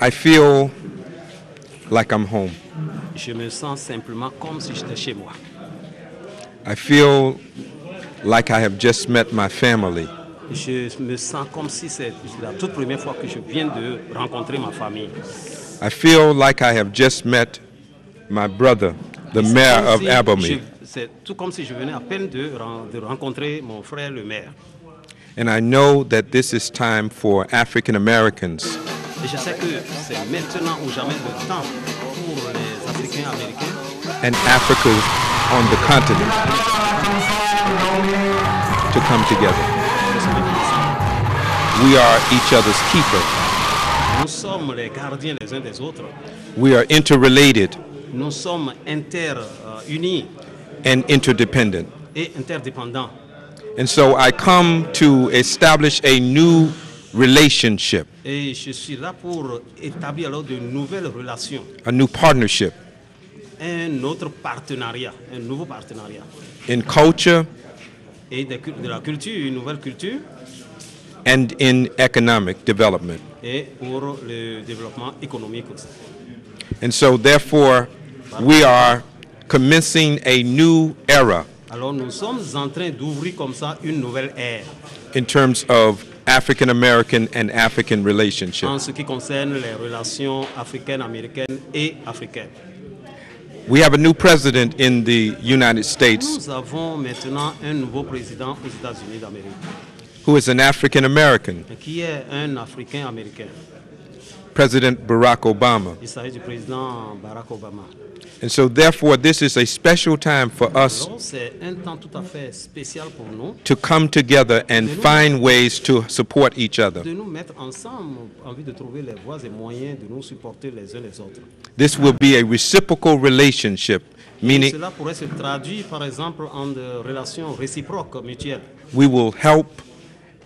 I feel like I'm home. Je me sens simplement comme si j'étais chez moi. I feel like I have just met my family. Je me sens comme si c'est la toute première fois que je viens de rencontrer ma famille. I feel like I have just met my brother, the mayor of Abomey. C'est tout comme si je venais à peine de rencontrer mon frère le maire. And I know that this is time for African Americans Et je sais que c'est maintenant ou jamais le temps pour les Africains américains and Africa on the continent to come together. de se mettre ensemble. We are each other's keeper. Nous sommes les gardiens les uns des autres. We are interrelated Nous sommes unis and interdependent. et interdépendants. And so I come to establish a new relationship, Et je suis là pour établir alors de nouvelles relations, a new partnership un autre partenariat, un nouveau partenariat. in culture Et de la culture, une nouvelle culture, and in economic development. et pour le développement économique aussi. And so therefore, we are commencing a new era Alors nous sommes en train d'ouvrir comme ça une nouvelle ère in terms of African American and African relationships. en ce qui concerne les relations africaines, américaines et africaines. We have a new president in the United States Nous avons maintenant un nouveau président aux États-Unis d'Amérique, who is an African American, qui est un Africain américain. President Barack Obama. Il s'agit du président Barack Obama. And so therefore, this is a special time for us Alors c'est un temps tout à fait spécial pour nous to come together and find ways to support each other. de nous mettre ensemble en vue de trouver les voies et moyens de nous supporter les uns les autres. This will be a reciprocal relationship, meaning Cela pourrait se traduire par exemple en de relations réciproques mutuelles. we will help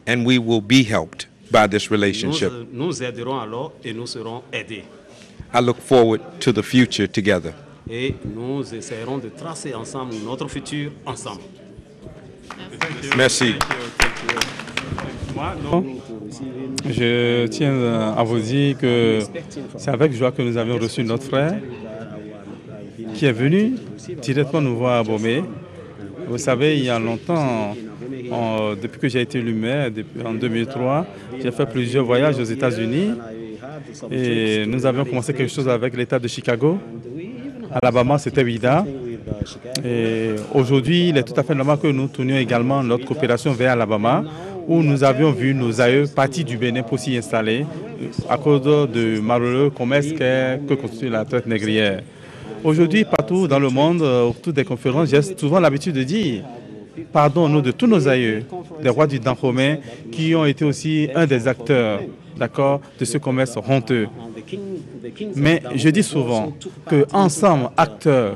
and we will be helped by this relationship. Nous aiderons alors et nous serons aidés. I look forward to the future together. Et nous essaierons de tracer ensemble notre futur ensemble. Merci. Je tiens à vous dire que c'est avec joie que nous avions reçu notre frère qui est venu directement nous voir à Abomey. Vous savez, il y a longtemps, depuis que j'ai été élu maire, en 2003, j'ai fait plusieurs voyages aux États-Unis et nous avions commencé quelque chose avec l'État de Chicago. Alabama, c'était Ouida. Et aujourd'hui, il est tout à fait normal que nous tournions également notre coopération vers Alabama, où nous avions vu nos aïeux partis du Bénin pour s'y installer à cause de malheureux commerce que constitue la traite négrière. Aujourd'hui, partout dans le monde, autour des conférences, j'ai souvent l'habitude de dire pardon au nom de tous nos aïeux, des rois du Dahomey, qui ont été aussi un des acteurs, d'accord, de ce commerce honteux. Mais je dis souvent que ensemble, acteurs,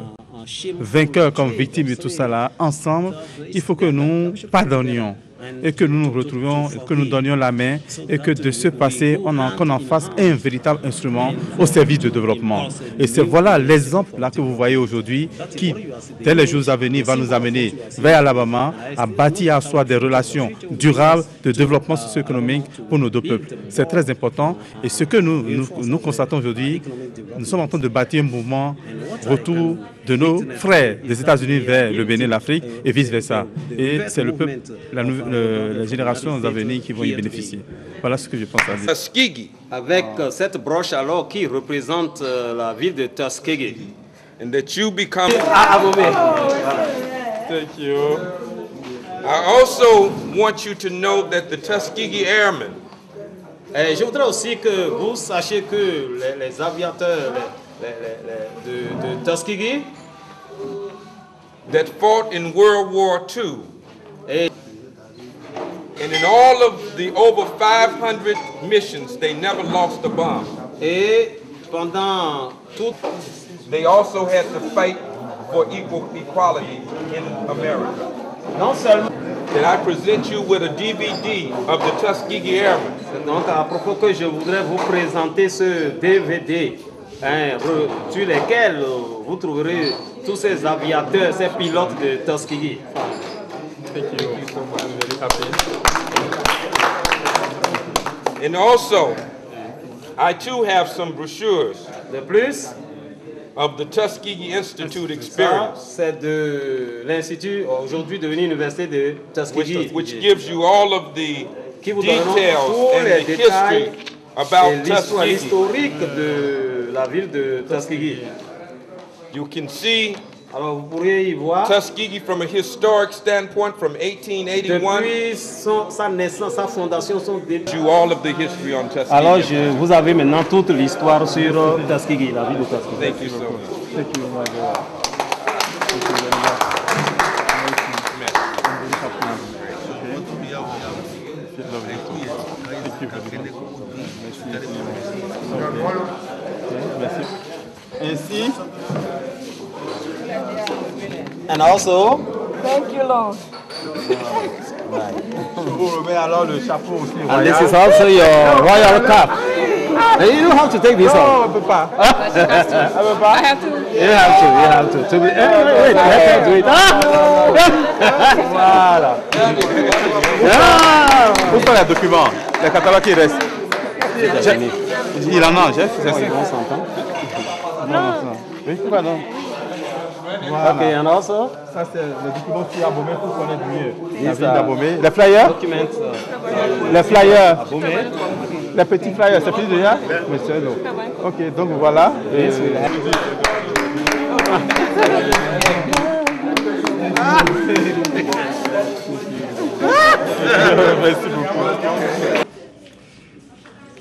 vainqueurs comme victimes de tout ça là, ensemble, il faut que nous pardonnions et que nous nous retrouvions, que nous donnions la main et que de ce passé, qu'on en fasse un véritable instrument au service du développement. Et c'est voilà l'exemple là que vous voyez aujourd'hui qui, dès les jours à venir, va nous amener vers Alabama à bâtir à soi des relations durables de développement socio-économique pour nos deux peuples. C'est très important et ce que nous constatons aujourd'hui, nous sommes en train de bâtir un mouvement retour de nos frères des États-Unis vers le Bénin, l'Afrique et vice-versa. Et c'est le peuple, les générations à venir qui vont y bénéficier. Voilà ce que je pense à dire. Tuskegee. Avec cette broche alors qui représente la ville de Tuskegee. And that you become. Abomey. Thank you. I also want you to know that the Tuskegee Airmen Et je voudrais aussi que vous sachiez que les aviateurs de Tuskegee that fought in World War II, et and in all of the over 500 missions, they never lost a bomb. Et pendant tout, They also had to fight for equal equality in America. non seulement, Can I present you with a DVD of the Tuskegee Airmen? donc à propos que je voudrais vous présenter ce DVD, sur lequel vous trouverez tous ces aviateurs, ces pilotes de Tuskegee. Thank you so much. I'm very happy. And also, I too have some brochures De plus, of the Tuskegee Institute ça, experience, c'est de l'Institut, aujourd'hui devenu Université de Tuskegee, which gives you all of the qui vous donnera details tous and les the détails history et about l'histoire Tuskegee. historique de la ville de Tuskegee. You can see Alors vous pourriez y voir, Tuskegee from a historic standpoint from 1881. depuis sa naissance, sa fondation sont depuis. You all of the history on Tuskegee. Alors vous avez maintenant toute l'histoire sur Tuskegee, la ville de Tuskegee. Thank you so much. Thank you, my God. Merci. Ainsi, And also, Thank you, Lord. je vous remets alors le chapeau aussi and this is royal. also your royal cap. And you don't have to take this Non, off. on ne peut pas. I have to. You have to. To be, wait, let her do it. Voilà. Ah! Où sont les documents? Les catalogues qui restent? Il en a, Jeff, c'est ça. On s'entend. Oui, pardon. Okay, and also Ça, c'est le document qui est abomé pour connaître mieux la Yes, ville d'Abomey. Les flyers? document. Les flyers. Les petits flyers, c'est fini déjà? Monsieur, non. Ok, donc voilà. Merci beaucoup.